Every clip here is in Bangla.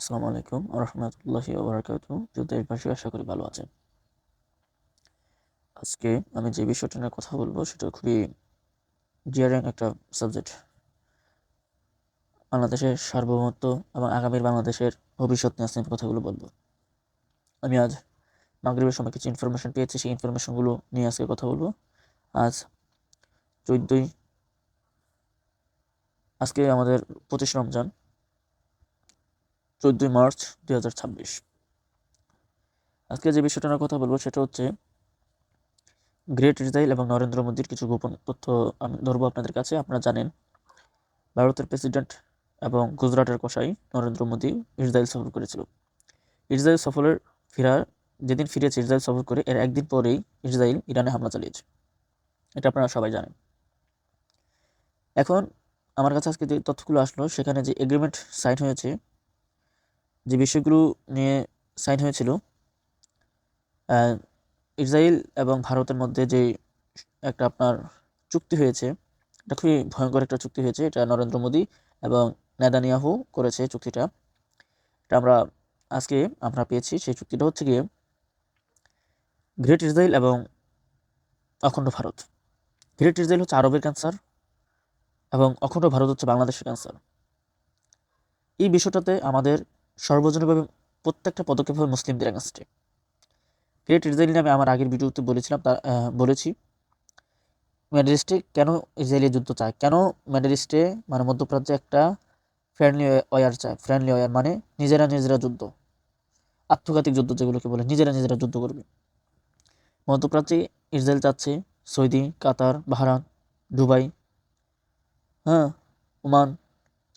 আসসালামু আলাইকুম রহমতুল্লাহি ওবরাকাতুহু। যুদ্ধের পাশে আশা করি ভালো আছেন। আজকে আমি যে বিষয়টা নিয়ে কথা বলবো সেটা খুবই ডিয়ারিং একটা সাবজেক্ট। বাংলাদেশের সার্বভৌমত্ব এবং আগামীর বাংলাদেশের ভবিষ্যৎ নিয়ে আজকে আমি কথাগুলো বলবো। আমি আজ মাগরিবের সময় কিছু ইনফরমেশন পেয়েছি, সেই ইনফরমেশনগুলো নিয়ে আজকে কথা বলবো। আজ 14 আজকে আমাদের 25 রমজান, 14 মার্চ 2026। আজকে যে বিষয়টা নিয়ে কথা বলবো সেটা হচ্ছে গ্রেট ইসরায়েল এবং নরেন্দ্র মোদীর কিছু গোপন তথ্য আমি ধরবো আপনাদের কাছে। আপনারা জানেন ভারতের প্রেসিডেন্ট এবং গুজরাটের কসাই নরেন্দ্র মোদী ইসরায়েল সফর করেছিল। ইসরায়েল সফরের ফেরার যেদিন ফিরেছে ইসরায়েল সফর করে এর একদিন পরেই ইসরায়েল ইরানে হামলা চালিয়েছে। এটা আপনারা সবাই জানেন। এখন আমার কাছে আজকে যে তথ্যগুলো আসলো সেখানে যে এগ্রিমেন্ট সাইন হয়েছে, যে বিষয়গুলো নিয়ে সাইন হয়েছিল, ইসরায়েল এবং ভারতের মধ্যে যে একটা আপনার চুক্তি হয়েছে, এটা খুবই ভয়ঙ্কর একটা চুক্তি হয়েছে। এটা নরেন্দ্র মোদী এবং নেতানিয়াহু করেছে চুক্তিটা। এটা আমরা পেয়েছি। সেই চুক্তিটা হচ্ছে গিয়ে গ্রেট ইসরায়েল এবং অখণ্ড ভারত। গ্রেট ইসরায়েল হচ্ছে আরবের ক্যান্সার এবং অখণ্ড ভারত হচ্ছে বাংলাদেশের ক্যান্সার। এই বিষয়টাতে আমাদের সর্বজনীনভাবে প্রত্যেকটা পদক্ষেপ হবে মুসলিমদের এগেনস্টে। গ্রেট ইসরায়েল নিয়ে আমি আমার আগের ভিডিওতে বলেছিলাম, বলেছি মিডল ইস্টে কেন ইসরায়েলি যুদ্ধ চায়, কেন মিডল ইস্টে মানে মধ্যপ্রাচ্যে একটা ফ্রেন্ডলি ওয়ার চায়। ফ্রেন্ডলি ওয়ার মানে নিজেরা যুদ্ধ, আত্মঘাতিক যুদ্ধ যেগুলোকে বলে, নিজেরা যুদ্ধ করবে। মধ্যপ্রাচ্যে ইসরায়েল চাচ্ছে সৌদি, কাতার, বাহরান, দুবাই, হ্যাঁ, ওমান,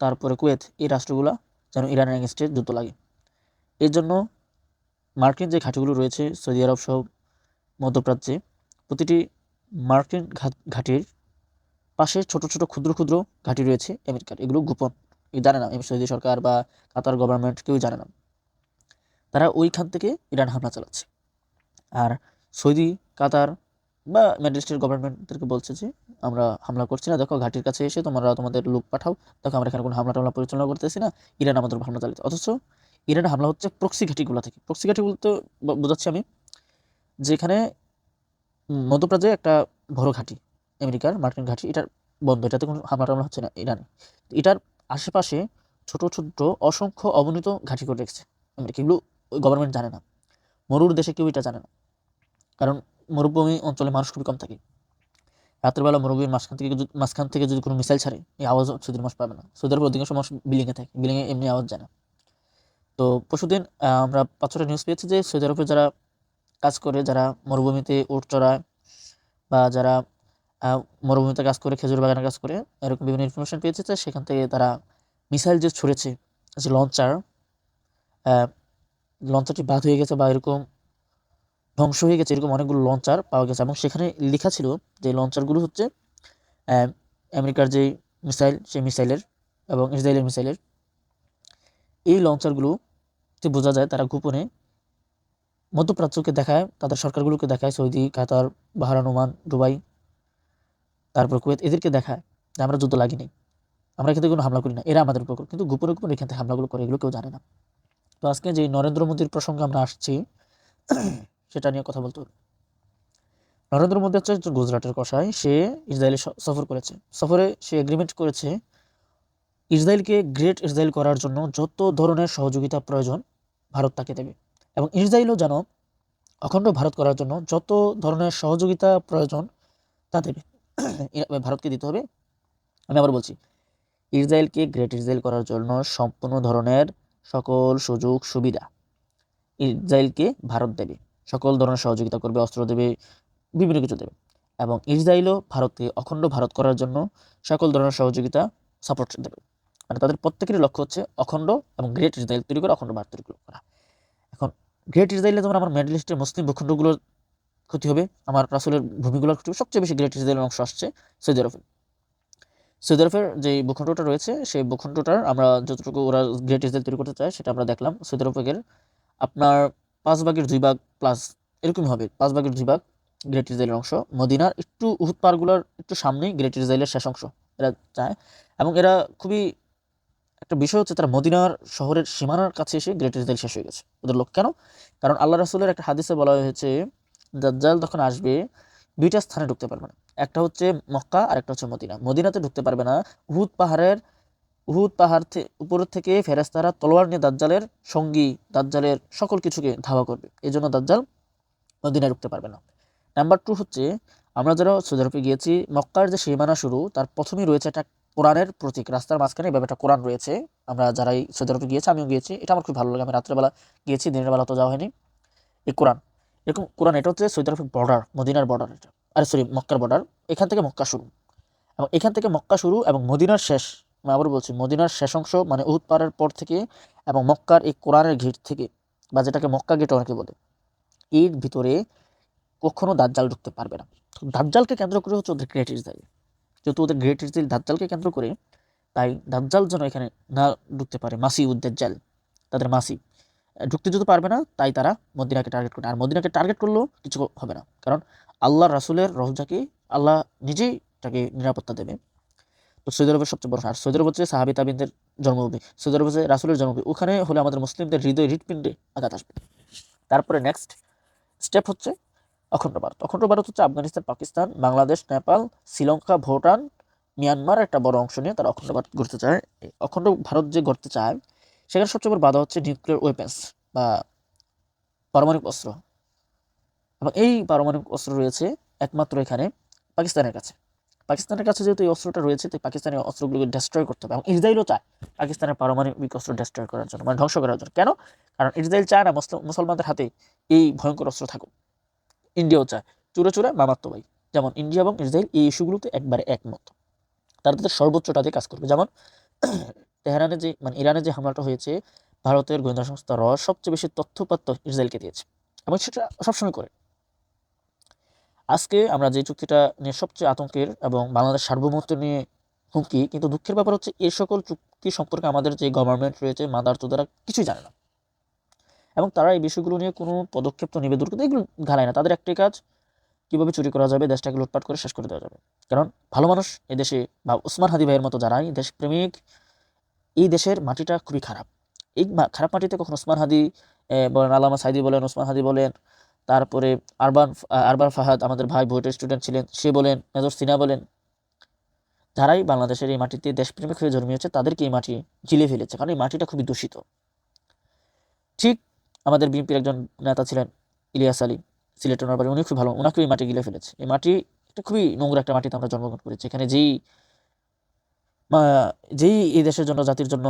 তারপরে কুয়েত, এই রাষ্ট্রগুলো যেন ইরানের এগেনস্টে যুদ্ধ লাগে। এর জন্য মার্কিন যে ঘাঁটিগুলো রয়েছে সৌদি আরব সহ মধ্যপ্রাচ্যে, প্রতিটি মার্কিন ঘাঁটির পাশে ছোট ছোট ক্ষুদ্র ক্ষুদ্র ঘাঁটি রয়েছে আমেরিকার। এগুলো গোপন, জানে না সৌদি সরকার বা কাতার গভর্নমেন্ট, কেউ জানে না। তারা ওইখান থেকে ইরান হামলা চালাচ্ছে। আর সৌদি, কাতার বা মিডল ইস্টের গভর্নমেন্টদেরকে বলছে যে আমরা হামলা করছি না, দেখো ঘাটির কাছে এসে তোমরা তোমাদের লোক পাঠাও, দেখো আমরা এখানে কোনো হামলা টামলা পরিচালনা করতেছি না, ইরান আমাদের হামলা চালাচ্ছে। অথচ ইরানে হামলা হচ্ছে প্রক্সি ঘাটিগুলো থেকে। প্রক্সি ঘাটি বলতে বোঝাচ্ছি আমি, যেখানে মধ্যপ্রাচ্যে একটা বড় ঘাঁটি আমেরিকার, মার্কিন ঘাঁটি, এটার বন্ধ, এটাতে কোনো হামলা টামলা হচ্ছে না ইরানে। এটার আশেপাশে ছোট ছোট অসংখ্য অবনীত ঘাঁটি করে রেখেছে আমেরিকা। এগুলো গভর্নমেন্ট জানে না, মরুর দেশে কেউ এটা জানে না, কারণ মরুভূমি অঞ্চলে মানুষ খুবই কম থাকে। রাতের বেলা মরুভূমির মাঝখান থেকে যদি কোনো মিসাইল ছাড়ে, এই আওয়াজ সৌদির মানুষ পাবে না। সৌদি আরবের অধিকাংশ মানুষ বিল্ডিংয়ে থাকে, বিল্ডিংয়ে এমনি আওয়াজ যায় না। তো পরশুদিন আমরা 5-6টা নিউজ পেয়েছি যে সৌদি আরবে যারা কাজ করে, যারা মরুভূমিতে উট চড়ায় বা যারা মরুভূমিতে কাজ করে, খেজুর বাগানে কাজ করে, এরকম বিভিন্ন ইনফরমেশন পেয়েছে যে সেখান থেকে তারা মিসাইল যে ছুড়েছে, যে লঞ্চারটি বাদ হয়ে গেছে বা এরকম ধ্বংস হয়ে গেছে, এরকম অনেকগুলো লঞ্চার পাওয়া গেছে। এবং সেখানে লেখা ছিল যে লঞ্চারগুলো হচ্ছে আমেরিকার যে মিসাইল, সেই মিসাইলের এবং ইসরায়েলের মিসাইলের। এই লঞ্চারগুলোতে বোঝা যায় তারা গোপনে মধ্যপ্রাচ্যকে দেখায়, তাদের সরকারগুলোকে দেখায়, সৌদি, কাতার, বাহরান, ওমান, দুবাই, তারপর কুয়েত, এদেরকে দেখায় যে আমরা যুদ্ধ লাগিনি, আমরা এখান থেকে কোনো হামলা করি না, এরা আমাদের উপর। কিন্তু গোপনে গোপনে এখান থেকে হামলাগুলো করে, এগুলো কেউ জানে না। তো আজকে যে নরেন্দ্র মোদীর প্রসঙ্গে আমরা আসছি সেটা নিয়ে কথা বলতে হবে। নরেন্দ্র মোদী হচ্ছে গুজরাটের কসাই, সে ইসরায়েলে সফর করেছে। সফরে সে এগ্রিমেন্ট করেছে ইসরায়েলকে গ্রেট ইসরায়েল করার জন্য যত ধরনের সহযোগিতা প্রয়োজন ভারত তাকে দেবে, এবং ইসরায়েলও যেন অখণ্ড ভারত করার জন্য যত ধরনের সহযোগিতা প্রয়োজন তা দেবে। ভারতকে দিতে হবে। আমি আবার বলছি, ইসরায়েলকে গ্রেট ইসরায়েল করার জন্য সম্পূর্ণ ধরনের সকল সুযোগ সুবিধা ইসরায়েলকে ভারত দেবে, সকল ধরনের সহযোগিতা করবে, অস্ত্র দেবে, বিভিন্ন কিছু দেবে। এবং ইসরায়েলও ভারতকে অখণ্ড ভারত করার জন্য সকল ধরনের সহযোগিতা, সাপোর্ট দেবে। মানে তাদের প্রত্যেকেরই লক্ষ্য হচ্ছে অখণ্ড এবং গ্রেট ইসরায়েল তৈরি করা, অখণ্ড ভারত তৈরি করা। এখন গ্রেট ইসরায়েলে যেমন আমার মিডল ইস্টের মুসলিম ভূখণ্ডগুলোর ক্ষতি হবে, আমার রাসূলের ভূমিগুলোর ক্ষতি হবে। সবচেয়ে বেশি গ্রেট ইসরায়েলের অংশ আসছে সৌদি আরবে। সৌদি আরবের যে ভূখণ্ডটা রয়েছে, সেই ভূখণ্ডটার আমরা যতটুকু ওরা গ্রেট ইসরায়েল তৈরি করতে চায় সেটা আমরা দেখলাম। সৌদি আরবের আপনার 5/2 প্লাস এরকমই হবে, 5/2 গ্রেট ইসরায়েলের অংশ। মদিনার একটু উহুদ পাহাড়গুলোর একটু সামনেই গ্রেট ইসরায়েলের শেষ অংশ এরা চায়। এবং এরা খুবই একটা বিষয় হচ্ছে তারা মদিনার শহরের সীমানার কাছে এসে গ্রেট ইসরায়েল শেষ হয়ে গেছে ওদের লোক। কেন? কারণ আল্লাহ রাসূলের একটা হাদিসে বলা হয়েছে দাজ্জাল তখন আসবে দুইটা স্থানে ঢুকতে পারবে না, একটা হচ্ছে মক্কা আর একটা হচ্ছে মদিনা। মদিনাতে ঢুকতে পারবে না, উহুদ পাহাড় উপর থেকে ফেরেশতারা তলোয়ার নিয়ে দাজ্জালের সঙ্গী দাজ্জালের সকল কিছুকে ধাওয়া করবে, এই জন্য দাজ্জাল মদিনায় ঢুকতে পারবে না। নাম্বার 2 হচ্ছে আমরা যারা সৌদি আরবে গিয়েছি, মক্কার যে সীমানা শুরু তার প্রথমেই রয়েছে একটা কোরআনের প্রতীক, রাস্তার মাঝখানে এভাবে একটা কোরআন রয়েছে। আমরা যারাই সৌদি আরবে গিয়েছি, আমিও গিয়েছি, এটা আমার খুব ভালো লাগে। আমি রাত্রেবেলা গিয়েছি, দিনের বেলা তো যাওয়া হয়নি। এই কোরআন, এরকম কোরআন, এটা হচ্ছে সৌদি আরবের বর্ডার, মদিনার বর্ডার এটা, আরে সরি মক্কার বর্ডার। এখান থেকে মক্কা শুরু, এবং এখান থেকে মক্কা শুরু এবং মদিনার শেষ, আমি আবার বলছি মদিনার শেষ অংশ মানে উহুদ পাহাড়ের পর থেকে এবং মক্কার এই কোরআনের গেট থেকে, বা যেটাকে মক্কা গেট অনেকে বলে, এর ভিতরে কখনো দাজ্জাল ঢুকতে পারবে না। দাজ্জালকে কেন্দ্র করে হচ্ছে ওদের গ্রেট ইসরায়েল, যেহেতু ওদের গ্রেট ইসরায়েল দাজ্জালকে কেন্দ্র করে, তাই দাজ্জাল যেন এখানে না ঢুকতে পারে, মাসি উদ্দাজ্জাল তাদের মাসি ঢুকতে যেতে পারবে না, তাই তারা মদিনাকে টার্গেট করে। আর মদিনাকে টার্গেট করলেও কিছু হবে না, কারণ আল্লাহ রাসূলের রওজাকে আল্লাহ নিজেই তাকে নিরাপত্তা দেবে। তো সৌদি আরবের সবচেয়ে বড়, আর সৌদি আরব হচ্ছে সাহাবী তাবিনদের জন্মভূমি, সৌদি আরব হচ্ছে রাসূলের জন্মভূমি, ওখানে হলে আমাদের মুসলিমদের হৃদয় হৃৎপিণ্ডে আঘাত আসবে। তারপরে নেক্সট স্টেপ হচ্ছে অখণ্ড ভারত। অখণ্ড ভারত হচ্ছে আফগানিস্তান, পাকিস্তান, বাংলাদেশ, নেপাল, শ্রীলঙ্কা, ভুটান, মিয়ানমার একটা বড় অংশ নিয়ে তারা অখণ্ড ভারত গড়তে চায়। এই অখণ্ড ভারত যে গড়তে চায়, সেখানে সবচেয়ে বড় বাধা হচ্ছে নিউক্লিয়ার ওয়েপেন্স বা পারমাণবিক অস্ত্র। এবং এই পারমাণবিক অস্ত্র রয়েছে একমাত্র এখানে পাকিস্তানের কাছে। পাকিস্তানের কাছে যেহেতু এই অস্ত্রটা রয়েছে, তাই পাকিস্তানের অস্ত্রগুলোকে ডেস্ট্রয় করতে হবে। এবং ইসরায়েলও চায় পাকিস্তানের পারমাণবিক অস্ত্র ডেস্ট্রয় করার জন্য, মানে ধ্বংস করার জন্য। কেন? কারণ ইসরায়েল চায় না মুসলমানদের হাতে এই ভয়ঙ্কর অস্ত্র থাকুক। ইন্ডিয়াও চায়, চূড়ে চূড়ে মামাতো ভাই। যেমন ইন্ডিয়া এবং ইসরায়েল এই ইস্যুগুলোতে একবারে একমত, তারা তাদের সর্বোচ্চটা দিয়ে কাজ করবে। যেমন তেহরানে যে মানে ইরানে যে হামলাটা হয়েছে, ভারতের গোয়েন্দা সংস্থা সবচেয়ে বেশি তথ্যপাত্র ইসরায়েলকে দিয়েছে, এবং সেটা সবসময় করে। আজকে আমরা যে চুক্তিটা নিয়ে সবচেয়ে আতঙ্কের এবং বাংলাদেশ সার্বভৌমত্ব নিয়ে হুমকি, কিন্তু দুঃখের ব্যাপার হচ্ছে এই সকল চুক্তি সম্পর্কে আমাদের যে গভর্নমেন্ট রয়েছে মাদার চোদারা কিছুই জানে না, এবং তারা এই বিষয়গুলো নিয়ে কোনো পদক্ষেপ তো নেবে দূর, কিন্তু এগুলো ঘালায় না। তাদের একটাই কাজ, কিভাবে চুরি করা যাবে, দেশটাকে লুটপাট করে শেষ করে দেওয়া যাবে। কারণ ভালো মানুষ এদেশে, বা ওসমান হাদি ভাইয়ের মতো যারাই দেশপ্রেমিক, এই দেশের মাটিটা খুবই খারাপ। এই খারাপ মাটিতে কখন ওসমান হাদি বলেন, আল্লামা সাইদি বলেন, ওসমান হাদি বলেন, তারপরে আরবান ফাহাদ আমাদের ভাই বুয়েটের স্টুডেন্ট ছিলেন, সে বলেন, মেজর সিনা বলেন, যারাই বাংলাদেশের এই মাটিতে দেশপ্রেমিক হয়ে জন্মিয়েছে তাদেরকে এই মাটি গিলে ফেলেছে, কারণ এই মাটিটা খুবই দূষিত। ঠিক আমাদের বিএনপির একজন নেতা ছিলেন ইলিয়াস আলী, সিলেটের ওনার বাড়ি, উনি খুব ভালো, ওনাকে এই মাটি গিলে ফেলেছে। এই মাটি একটা খুবই নোংরা একটা মাটিতে আমরা জন্মগ্রহণ করেছি, এখানে যেই এই দেশের জন্য জাতির জন্য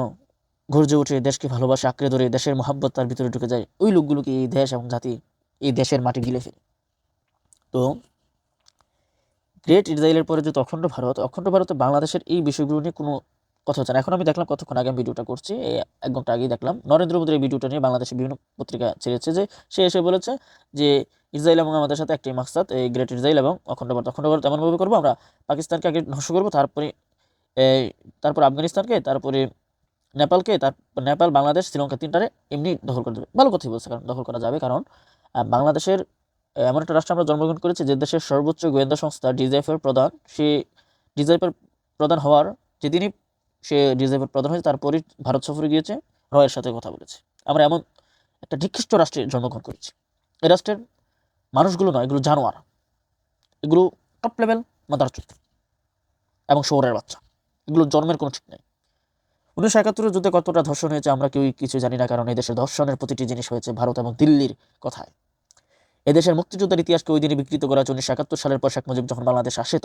গর্জে উঠে, দেশকে ভালোবাসে আঁকড়ে ধরে, দেশের মহাব্বত তার ভিতরে ঢুকে যায়, ওই লোকগুলোকে এই দেশ এবং জাতি এই দেশের মাটি গিলে ফেলে। তো গ্রেট ইসরায়েলের পরে যে অখণ্ড ভারত, অখণ্ড ভারতে বাংলাদেশের এই বিষয়গুলো নিয়ে কোনো কথা হচ্ছে না। এখন আমি দেখলাম কতক্ষণ আগে আমি ভিডিওটা করছি, এই 1 ঘন্টা আগেই দেখলাম নরেন্দ্র মোদীর এই ভিডিওটা নিয়ে বাংলাদেশের বিভিন্ন পত্রিকা ছেড়েছে, যে সে এসে বলেছে যে ইসরায়েল এবং আমাদের সাথে একটাই মাকসাদ, এই গ্রেট ইসরায়েল এবং অখণ্ড ভারত। অখণ্ড ভারত এমনভাবে করবো, আমরা পাকিস্তানকে আগে ধ্বংস করবো, তারপর আফগানিস্তানকে, তারপরে নেপালকে, তারপর নেপাল, বাংলাদেশ, শ্রীলঙ্কা তিনটারে এমনি দখল করে দেবে। ভালো কথাই বলছে, কারণ দখল করা যাবে। কারণ বাংলাদেশের এমন একটা রাষ্ট্রে আমরা জন্মগ্রহণ করেছি যে দেশের সর্বোচ্চ গোয়েন্দা সংস্থা ডিজিএফের প্রধান, সে ডিজিএফের প্রধান হওয়ার যেদিনই সে ডিজিএফের প্রধান হয়েছে, তারপরই ভারত সফরে গিয়েছে, রয়ের সাথে কথা বলেছে। আমরা এমন একটা নিকৃষ্ট রাষ্ট্রে জন্মগ্রহণ করেছি। এই রাষ্ট্রের মানুষগুলো নয়, এগুলো জানোয়ার, এগুলো টপ লেভেল মাদারচোদ এবং শহরের বাচ্চা, এগুলো জন্মের কোনো ঠিক নেই। 1971 যুদ্ধে কতটা ধর্ষণ হয়েছে আমরা কেউই কিছু জানি না, কারণ এদেশের ধর্ষণের প্রতিটি জিনিস হয়েছে ভারত এবং দিল্লির কথায়। এদেশের মুক্তিযুদ্ধের ইতিহাসকে ওই দিনই বিকৃত করা হয়েছে। 1971 সালের পর শেখ মুজিব যখন বাংলাদেশ আসে,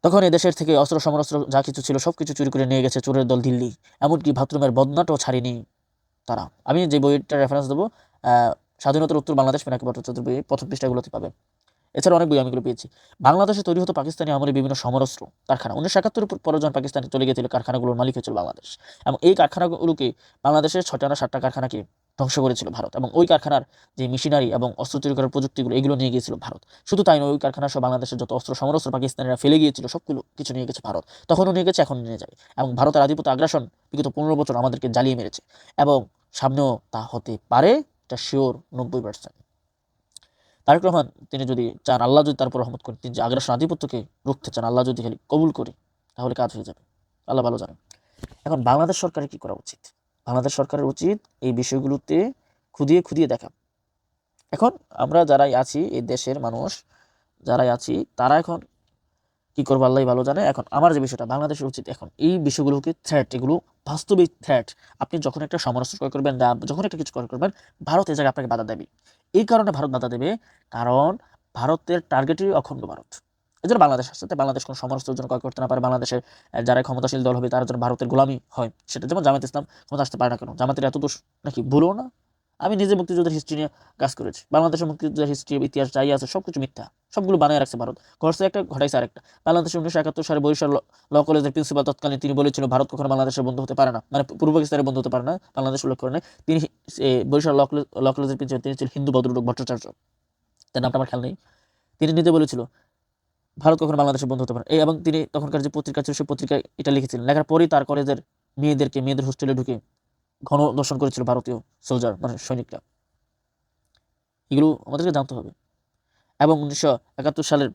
তখন এদেশের থেকে অস্ত্র সমরাস্ত্র যা কিছু ছিল সবকিছু চুরি করে নিয়ে গেছে চোরের দল দিল্লি, এমনকি বাথরুমের বদনাটাও ছাড়েনি তারা। আমি যে বইটা রেফারেন্স দেবো, স্বাধীনতার উত্তর বাংলাদেশ পিনাকি ভট্টাচার্যের বই, প্রথম পৃষ্ঠাগুলোতে পাবেন। এছাড়া অনেক বই আমি পেয়েছি। বাংলাদেশে তৈরি হতো পাকিস্তানি আমলে বিভিন্ন সমরাস্ত্র কারখানা। 1971 পরে যখন পাকিস্তানে চলে গিয়েছিল, কারখানাগুলোর মালিক হয়েছিল বাংলাদেশ, এবং এই কারখানাগুলোকে বাংলাদেশের 6টা না 7টা কারখানাকে ধ্বংস করেছিল ভারত, এবং ওই কারখানার যে মেশিনারি এবং অস্ত্র তৈরি করার প্রযুক্তিগুলো এগুলো নিয়ে গিয়েছিল ভারত। শুধু তাই নয়, ওই কারখানা সহ বাংলাদেশের যত অস্ত্র সমরাস্ত্র পাকিস্তানিরা ফেলে গিয়েছিল সবগুলো কিছু নিয়ে গেছে ভারত। তখনও নিয়ে গেছে, এখন নিয়ে যাবে। এবং ভারতের আধিপত্য আগ্রাসন বিগত 15 বছর আমাদেরকে জ্বালিয়ে মেরেছে, এবং সামনেও তা হতে পারে, এটা শিওর 90%। তারেক রহমান তিনি যদি চান, আল্লাহ যদি তারপর রহমত করেন, তিনি যে আগ্রাসন আধিপত্যকে রুখতে চান, আল্লাহ যদি খালি কবুল করে, তাহলে কাজ হয়ে যাবে, আল্লাহ ভালো জানেন। এখন বাংলাদেশ সরকারের কি করা উচিত? বাংলাদেশ সরকারের উচিত এই বিষয়গুলোতে খুদিয়ে দেখা। এখন আমরা যারাই আছি, এই দেশের মানুষ যারাই আছি, তারা এখন কি করবো আল্লাহ ভালো জানে। এখন আমার যে বিষয়টা, বাংলাদেশের উচিত এখন এই বিষয়গুলোকে থ্রেট, এগুলো বাস্তবিক থ্রেট। আপনি যখন একটা সমরাস্ত্র ক্রয় করবেন বা যখন একটা কিছু ক্রয় করবেন, ভারত এই জায়গায় আপনাকে বাধা দেবে। এই কারণে ভারত বাধা দেবে, কারণ ভারতের টার্গেটই অখণ্ড ভারত। এই জন্য বাংলাদেশের সাথে বাংলাদেশ কোনো সমরাস্ত্রের জন্য ক্রয় করতে না পারে, বাংলাদেশের যারা ক্ষমতাশীল দল হবে তারা যেন ভারতের গোলামি হয়, সেটা যেমন জামায়াত ইসলাম ক্ষমতা আসতে পারে না কেন? জামাতের এত দোষ নাকি? ভুলও না। আমি নিজে মুক্তিযুদ্ধের হিস্ট্রি নিয়ে কাজ করেছি। বাংলাদেশের মুক্তিযুদ্ধের হিস্ট্রি, ইতিহাস যাই আছে সবকিছু মিথ্যা, সবগুলো বানিয়ে রাখছে ভারত। ঘটছে একটা, ঘটাইছে আরেকটা। বাংলাদেশের 1971 সালে বরিশাল ল কলেজের প্রিন্সিপাল তৎকালীন তিনি বলেছিল ভারত কখনো বাংলাদেশের বন্ধু হতে পারে না, মানে পূর্ব পাকিস্তানের বন্ধু হতে পারে না, বাংলাদেশ উল্লেখ করে নাই। তিনি বরিশাল ল কলেজের প্রিন্সিপাল, তিনি ছিলেন হিন্দু ভদ্রলোক ভট্টাচার্য, তার নামটা আমার খেয়াল নেই। তিনি নিজে বলেছিল ভারত কখনো বাংলাদেশের বন্ধু হতে পারে। এবং তিনি তখনকার যে পত্রিকা ছিল সেই পত্রিকায় এটা লিখেছিলেন। লেখার পরেই তার কলেজের মেয়েদের হোস্টেলে ঢুকে ঘন দর্শন করেছিল ভারতীয় সোলজার, মানে সৈনিকরা। এগুলো আমাদেরকে জানতে হবে। এবং 1971 সালের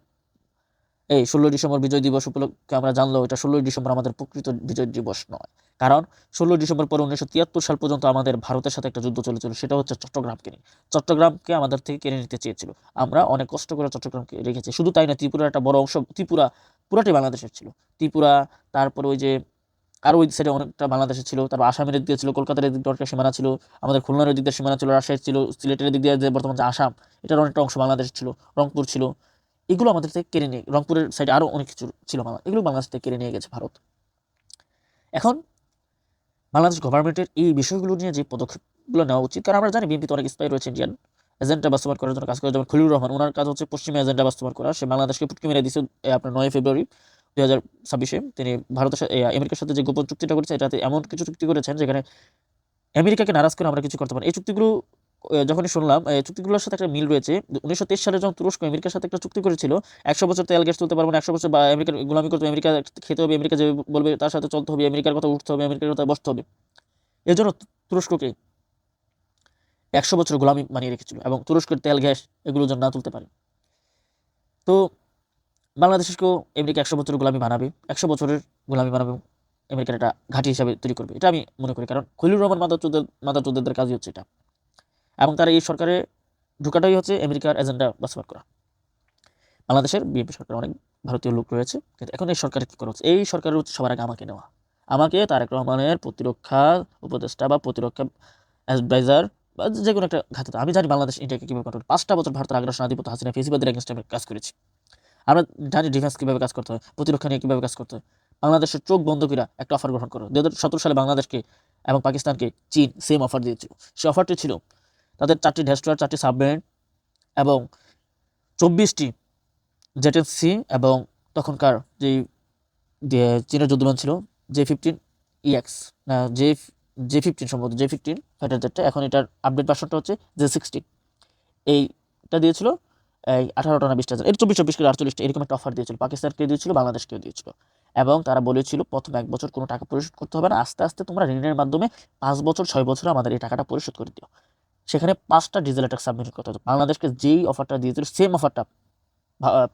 এই 16 ডিসেম্বর বিজয় দিবস উপলক্ষে আমরা জানলেও এটা 16 ডিসেম্বর আমাদের প্রকৃত বিজয় দিবস নয়। কারণ 16 ডিসেম্বর পরে 1973 সাল পর্যন্ত আমাদের ভারতের সাথে একটা যুদ্ধ চলেছিল, সেটা হচ্ছে চট্টগ্রামকে নিয়ে। চট্টগ্রামকে আমাদের থেকে কেড়ে নিতে চেয়েছিল। আমরা অনেক কষ্ট করে চট্টগ্রামকে রেখেছি। শুধু তাই না, ত্রিপুরার একটা বড় অংশ, ত্রিপুরা পুরাটাই বাংলাদেশের ছিল। ত্রিপুরা, তারপরে ওই যে আরও ওই সাইডে অনেকটা বাংলাদেশের ছিল, তারপর আসামের দিক দিয়ে ছিল, কলকাতার দিক দিয়ে একটা সীমানা ছিল, আমাদের খুলনার দিক দিয়ে সীমানা ছিল, রাজশাহী ছিল, সিলেটের দিক দিয়ে যে বর্তমান যে আসাম, এটার অনেকটা অংশ বাংলাদেশ ছিল, রংপুর ছিল। এগুলো আমাদের থেকে কেড়ে নিয়ে, রংপুরের সাইডে আরও অনেক কিছু ছিল বাংলা, এগুলো বাংলাদেশ থেকে কেড়ে নিয়ে গেছে ভারত। এখন বাংলাদেশ গভর্নমেন্টের এই বিষয়গুলো নিয়ে যে পদক্ষেপগুলো নেওয়া উচিত, কারণ আমরা জানি বিএনপিতে অনেক স্পাই রয়েছে ইন্ডিয়ান এজেন্ডা বাস্তবায়ন করার জন্য কাজ করে, যেমন খলিলুর রহমান, ওনার কাজ হচ্ছে পশ্চিমা এজেন্ডা বাস্তবায়ন করা। সে বাংলাদেশকে পুটকি মেরে দিয়েছে আপনার 9 ফেব্রুয়ারি 2026-এ। তিনি ভারতের সাথে আমেরিকার সাথে যে গোপন চুক্তিটা করেছে, এটাতে এমন কিছু চুক্তি করেছেন যেখানে আমেরিকাকে নারাজ করে আমরা কিছু করতে পারি। এই চুক্তিগুলো যখনই শুনলাম, এই চুক্তিগুলোর সাথে একটা মিল রয়েছে। 1923 সালে যখন তুরস্ক আমেরিকার সাথে একটা চুক্তি করেছিল, 100 বছর তেল গ্যাস তুলতে পারবো না, 100 বছর বা আমেরিকার গোলামি করতে হবে, আমেরিকা খেতে হবে, আমেরিকা যে বলবে তার সাথে চলতে হবে, আমেরিকার কথা উঠতে হবে, আমেরিকার কথা বসতে হবে। এর জন্য তুরস্ককে 100 বছর গোলামি বানিয়ে রেখেছিল, এবং তুরস্কের তেল গ্যাস এগুলো যেন না তুলতে পারে। তো বাংলাদেশকেও আমেরিকা 100 বছরের গোলামি বানাবে, 100 বছরের গোলামি বানাবে, আমেরিকার একটা ঘাঁটি হিসাবে তৈরি করবে, এটা আমি মনে করি। কারণ খলিলুর রহমান মাদারচোদদের কাজই হচ্ছে এটা, এবং তারা এই সরকারে ঢোকাটাই হচ্ছে আমেরিকার এজেন্ডা বাস্তবায়ন করা। বাংলাদেশের বিএনপি সরকার অনেক ভারতীয় লোক রয়েছে, কিন্তু এখন এই সরকারের কী করা হচ্ছে? এই সরকারের হচ্ছে সবার আগে আমাকে নেওয়া, আমাকে তারেক রহমানের প্রতিরক্ষা উপদেষ্টা বা প্রতিরক্ষা অ্যাডভাইজার বা যে কোনো একটা ঘাতে। আমি জানি বাংলাদেশ ইন্ডিয়াকে কীভাবে কন্ট্রোল, 5টা বছর ভারতের আগ্রাসন আধিপত্য হাসিনা ফেসিবাদের এগেনস্টে আমি কাজ করেছি। আমরা জানি ডিফেন্স কীভাবে কাজ করতে হয়, প্রতিরক্ষা নিয়ে কীভাবে কাজ করতে হয়। বাংলাদেশের চোখ বন্ধ করে একটা অফার গ্রহণ করো। 2017 সালে বাংলাদেশকে এবং পাকিস্তানকে চীন সেম অফার দিয়েছিল। সে অফারটি ছিল তাদের 4টি ডেস্ট্রয়ার, 4টি সাবমেরিন এবং 24টি জেটেন্সি, এবং তখনকার যেই চীনের যুদ্ধবিমান ছিল J-15EX, না J-15 সম্ভবত J-15 ফাইটার জেটটা। এখন এটার আপডেট ভার্সনটা হচ্ছে J-16। এইটা দিয়েছিল এই 18টা না 20টা, এর 24 করে 48টা, এরকম একটা অফার দিয়েছিল। পাকিস্তানকে দিয়েছিল, বাংলাদেশকেও দিয়েছিল। এবং তারা বলেছিল প্রথম 1 বছর কোনো টাকা পরিশোধ করতে হবে না, আস্তে আস্তে তোমরা ঋণের মাধ্যমে 5 বছর 6 বছরে আমাদের এই টাকাটা পরিশোধ করে দিও। সেখানে 5টা ডিজেল অ্যাটাক সাবমেরিন করতে হতো। বাংলাদেশকে যেই অফারটা দিয়েছিল সেম অফারটা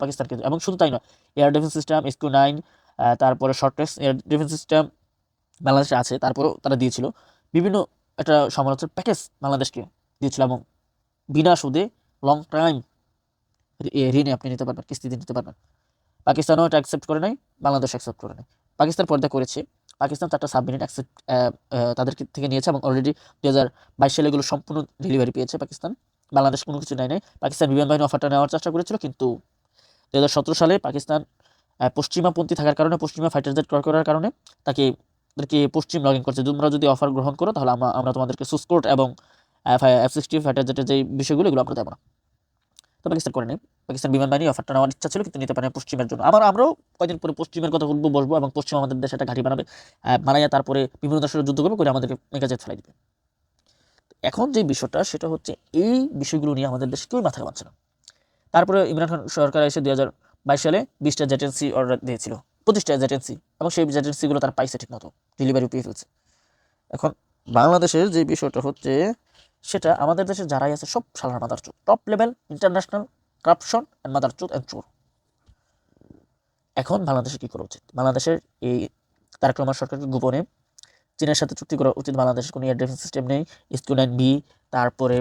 পাকিস্তানকে, এবং শুধু তাই নয়, এয়ার ডিফেন্স সিস্টেম SQ-9, তারপরে short range air defence system বাংলাদেশে আছে, তারপরেও তারা দিয়েছিল। বিভিন্ন একটা সমালোচনার প্যাকেজ বাংলাদেশকে দিয়েছিল, এবং বিনা সুদে লং টাইম ঋণে আপনি নিতে পারবেন, কিস্তিতে নিতে পারবেন। পাকিস্তানও এটা অ্যাকসেপ্ট করে নাই, বাংলাদেশ অ্যাকসেপ্ট করে নাই। পাকিস্তান পর্দা করেছে। পাকিস্তান 4টা সাবমেরিন অ্যাকসেপ্ট তাদের থেকে নিয়েছে, এবং অলরেডি 2022 সালে এগুলো সম্পূর্ণ ডেলিভারি পেয়েছে পাকিস্তান। বাংলাদেশ কোনো কিছু নেয় নাই। পাকিস্তান বিমান বাহিনী অফারটা নেওয়ার চেষ্টা করেছিল, কিন্তু 2017 সালে পাকিস্তান পশ্চিমাপন্থী থাকার কারণে, পশ্চিমা ফাইটার জেট ক্রয় করার কারণে তাদেরকে পশ্চিম লগ ইন করছে। তোমরা যদি অফার গ্রহণ করো তাহলে আমরা তোমাদেরকে সুসকোট এবং F-60 ফাইটার জেটের যে বিষয়গুলো এগুলো আমরা দেবো না। তো পাকিস্তান করে নেই। পাকিস্তান বিমান বাহিনী অফারটা নেওয়ার ইচ্ছা ছিল, কিন্তু নিতে পারে পশ্চিমের জন্য। আমরাও কয়েকদিন পরে পশ্চিমের কথা বলবো, বসবো, এবং পশ্চিম আমাদের দেশে একটা ঘাঁটি বানাবে, বানাইয়া তারপরে বিভিন্ন দেশের যুদ্ধ করবে, করে আমাদেরকে মেগাজেট ফেলাই দিবে। এখন যে বিষয়টা সেটা হচ্ছে এই বিষয়গুলো নিয়ে আমাদের দেশে কেউই মাথা ঘামাচ্ছে না। তারপরে ইমরান খান সরকার এসে 2022 সালে 20টা জেটেন্সি অর্ডার দিয়েছিল, 25টা জেটেন্সি, এবং সেই জেটেন্সিগুলো তার পাইছে ঠিক মতো, ডেলিভারি পেয়ে ফেলছে। এখন বাংলাদেশের যে বিষয়টা হচ্ছে সেটা আমাদের দেশে যারাই আছে সব সালার মাদারচোদ, top level international corruption and মাদারচোদ অ্যান্ড চোর। এখন বাংলাদেশে কী করা উচিত? বাংলাদেশের এই তারেক রহমান সরকারকে গোপনে চীনের সাথে চুক্তি করা উচিত। বাংলাদেশের কোনো এয়ার ডিফেন্স সিস্টেম নেই, SQ-9B, তারপরে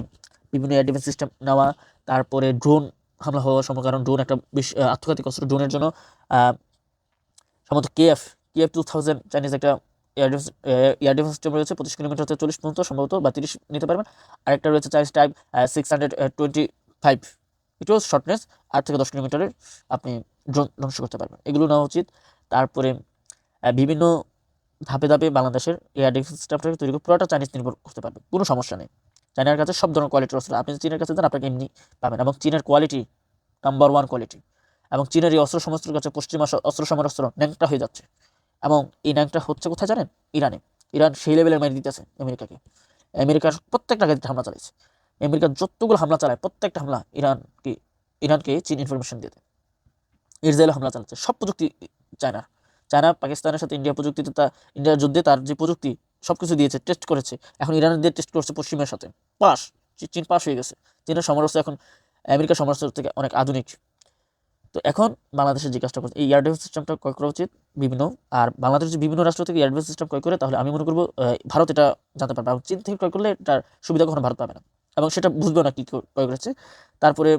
বিভিন্ন এয়ার ডিফেন্স সিস্টেম নেওয়া, তারপরে ড্রোন হামলা হওয়ার সম্ভব, কারণ ড্রোন একটা বেশ আত্মঘাতী অস্ত্র। ড্রোনের জন্য সম্ভবত KF-2000 চাইনিজ একটা এয়ার ডিফেন্স সিস্টেম রয়েছে, 25 কিলোমিটার হতে 40 পর্যন্ত সম্ভবত, বা 30 নিতে পারবেন। আরেকটা রয়েছে চাইনিজ টাইপ 625, এটাও শর্টনেস 8 থেকে 10 কিলোমিটারের আপনি ড্রোন ধ্বংস করতে পারবেন। এগুলো নেওয়া উচিত। তারপরে বিভিন্ন ধাপে ধাপে বাংলাদেশের এয়ার ডিফেন্স সিস্টেমটাকে তৈরি করে পুরোটা চাইনিজ নির্ভর করতে পারবে, কোনো সমস্যা নেই। চায়নার কাছে সব ধরনের কোয়ালিটির অস্ত্র, আপনি চীনের কাছে যান আপনাকে এমনি পাবেন, এবং চীনের কোয়ালিটি নাম্বার 1 কোয়ালিটি। এবং চীনের এই অস্ত্র সমস্ত কাছে পশ্চিমা অস্ত্র অস্ত্র ন্যাংটা হয়ে যাচ্ছে, এবং এই ন্যাংটা হচ্ছে কোথায় জানেন? ইরানে। ইরান সেই লেভেলের মেরে দিতেছে আমেরিকাকে। আমেরিকার প্রত্যেকটা গাড়িতে হামলা চালাইছে। আমেরিকার যতগুলো হামলা চালায় প্রত্যেকটা হামলা ইরানকে চীন ইনফরমেশন দিয়ে দেয়। ইসরায়েল হামলা চালাচ্ছে, সব প্রযুক্তি চায়না পাকিস্তানের সাথে ইন্ডিয়ার যুদ্ধে তার যে প্রযুক্তি সব কিছু দিয়েছে, টেস্ট করেছে। এখন ইরানের দিয়ে টেস্ট করছে পশ্চিমের সাথে, পাস। চীন পাস হয়ে গেছে। চীনের সমরাস্ত্র এখন আমেরিকার সমরাস্ত্র থেকে অনেক আধুনিক। তো এখন বাংলাদেশের যে কাজটা করছে, এই এয়ার ডিফেন্স সিস্টেমটা ক্রয় করা উচিত বিভিন্ন। আর বাংলাদেশ যদি বিভিন্ন রাষ্ট্র থেকে এয়ার ডিফেন্স সিস্টেম ক্রয় করে, তাহলে আমি মনে করবো ভারত এটা জানতে পারবে, এবং চীন থেকে ক্রয় করলে এটার সুবিধা কখনো ভারত পাবে না, এবং সেটা বুঝবেও না কি ক্রয় করেছে। তারপরে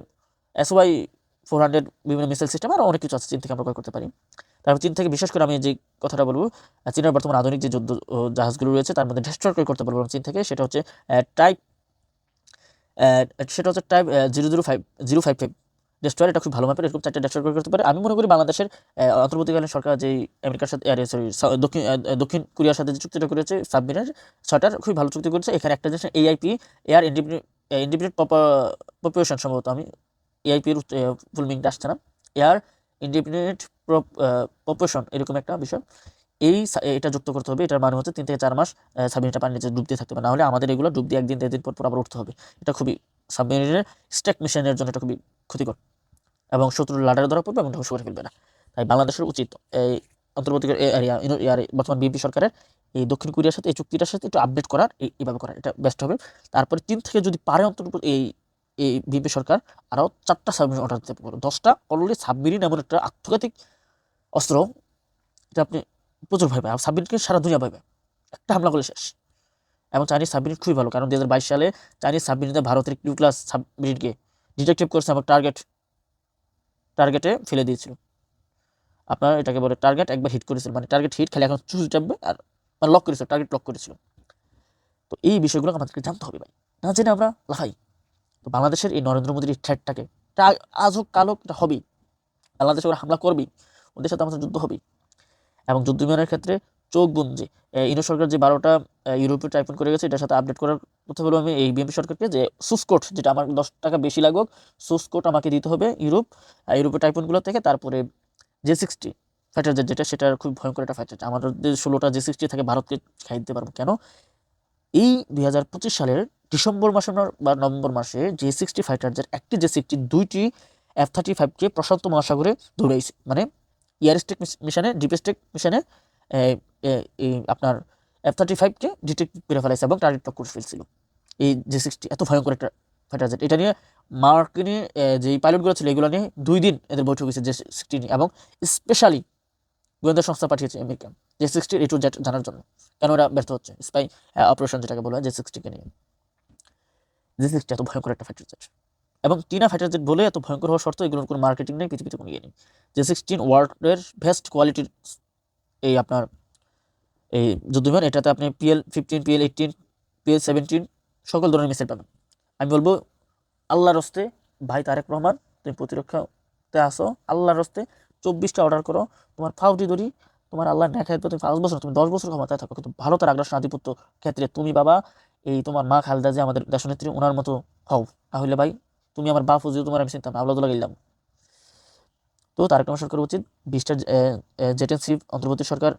SY-400 বিভিন্ন মিসাইল সিস্টেম আর অনেক কিছু আছে চীন থেকে আমরা ক্রয় করতে পারি। তারপর চীন থেকে বিশেষ করে আমি যে কথাটা বলবো, চীনের বর্তমান আধুনিক যে যুদ্ধ জাহাজগুলো রয়েছে তার মধ্যে ডেস্ট্রয় ক্রয় করতে পারবো চীন থেকে। টাইপ সেটা হচ্ছে টাইপ 005 ডেস্ট্রয়ার। এটা খুব ভালো মাপের, এরকম 4টা ডেস্ট্রয় করতে পারে। আমি মনে করি বাংলাদেশের অন্তর্বর্তীকালীন সরকার যে আমেরিকার সাথে দক্ষিণ কোরিয়ার সাথে যে চুক্তিটা করেছে সাবমেরিনের 6টার, খুবই ভালো চুক্তি করেছে। এখানে একটা জিনিস AIP, এয়ার ইন্ডিপেন্ডেন্ট পপুলেশন, সম্ভবত আমি AIP এর ফুল মিনিংটা আসছে না, এয়ার ইন্ডিপেন্ডেন্ট পপুলেশন, এরকম একটা বিষয়। এটা যুক্ত করতে হবে। এটার মানে হচ্ছে 3 থেকে 4 মাস সাবমেরিনটা পানির নিচে ডুব দিয়ে থাকতে হবে, না হলে আমাদের এগুলো ডুব দিয়ে 1 দিন 1.5 দিন পর আবার উঠতে হবে। এটা খুবই সাবমেরিনের স্ট্যাক মিশনের জন্য এটা খুবই ক্ষতিকর, এবং শত্রুর লাডারে ধরা পড়বে এবং ধ্বংস করে ফেলবে না। তাই বাংলাদেশের উচিত এই অন্তর্বর্তী বর্তমান বিএনপি সরকারের এই দক্ষিণ কোরিয়ার সাথে এই চুক্তিটার সাথে একটু আপডেট করার, এইভাবে করার, এটা বেস্ট হবে। তারপরে চীন থেকে যদি পারে এই বিএনপি সরকার আরও 4টা সাবমেরিন অর্ডার দিতে পারে। 10টা অলরেডি সাবমেরিন এমন একটা আত্মঘাতিক অস্ত্র, এটা আপনি প্রচুর ভয় পায়, আর সাবমেরিনকে সারা দুনিয়া ভয় পায়, একটা হামলা করলে শেষ। এবং চাইনিজ সাবমেরিন খুবই ভালো, কারণ 2022 সালে চাইনিজ সাবমেরিনে ভারতের কিউ ক্লাস সাবমেরিনকে ডিটেক্টিভ করছে এবং টার্গেটে ফেলে দিয়েছিল। আপনার এটাকে বলে টার্গেট একবার হিট করেছিল, মানে টার্গেট হিট খেলে এখন চুজ যাবে, আর মানে লক করেছিল, টার্গেট লক করেছিল। তো এই বিষয়গুলো আমাদেরকে জানতে হবে ভাই, না জেনে আমরা লাফাই। তো বাংলাদেশের এই নরেন্দ্র মোদীর এই থ্রেটটাকে, আজ হোক কাল হোক, এটা হবেই। বাংলাদেশে ওরা হামলা করবেই, ওদের সাথে আমাদের যুদ্ধ হবেই। এবং যুদ্ধ বিমানের ক্ষেত্রে চোখ বুঝে ইউরো সরকার যে 12টা ইউরোপীয় টাইফুন করে গেছে, এটার সাথে আপডেট করার কথা বলবো আমি এই বিএনপি সরকারকে, যে সুসকোট, যেটা আমার 10 টাকা বেশি লাগুক, সুসকোট আমাকে দিতে হবে ইউরোপীয় টাইফুনগুলো থেকে। তারপরে J-60 ফাইটার জেট, সেটার খুব ভয়ঙ্কর একটা ফাইটার। আমাদের যে 16টা J-60 থাকে ভারতকে খাই দিতে পারবো কেন? এই 2025 সালের ডিসেম্বর মাসে বা নভেম্বর মাসে J-60 ফাইটার জেট, একটি J-60 2টি F-35কে প্রশান্ত মহাসাগরে দৌড়াইছে, মানে ইয়ারস্টেক মিশনে, ডিপস্টেক মিশনে আপনার F-35কে ডিটেক্ট করে ফেলাইছে এবং টার্গেট লক করে ফেলছিল। এই J-60 এত ভয়ঙ্কর একটা ফাইটার জেট, এটা নিয়ে মার্কিনী যেই পাইলটগুলো ছিল এগুলো নিয়ে 2 দিন এদের বৈঠক হয়েছে J-60 নিয়ে, এবং স্পেশালি গোয়েন্দা সংস্থা পাঠিয়েছে America J-60 A to Z জানার জন্য কেন ওরা ব্যর্থ হচ্ছে, স্পাই অপারেশন যেটাকে বলা হয় J-60কে নিয়ে। J-60 এত ভয়ঙ্কর একটা ফাইটার জেট, এবং টিনা ফাইটার জেট বলে এত ভয়ঙ্কর হওয়ার শর্ত, এগুলোর কোনো মার্কেটিং নেই, পৃথিবীতে কোনো ইয়ে নেই। J-60 ওয়ার্ল্ডের বেস্ট কোয়ালিটির এই আপনার এই যুদ্ধবিমান, এটাতে আপনি PL-15, PL-18, PL-17 সকল ধরনের মিসাইল পাবেন। আমি বলবো আল্লাহর হস্তে ভাই তারেক রহমান, তুমি প্রতিরক্ষাতে আসো, আল্লাহর হস্তে 24টা অর্ডার করো, তোমার ফাউটি ধরি, তোমার আল্লাহ দেখায়, তুমি 5 বছর, তুমি 10 বছর ক্ষমতায় থাকো, কিন্তু ভারতের আগ্রাসন আধিপত্য ক্ষেত্রে তুমি বাবা এই তোমার মা খালেদা যে আমাদের দেশনেত্রী, ওনার মতো হও, তাহলে ভাই তুমি আমার বাপ হুজুর, তোমার আমি চিন্তা না, আল্লাহ গেলাম। তো তারেক রহমান সরকার উচিত 20টা জেটেন্সি অন্তর্বর্তী সরকার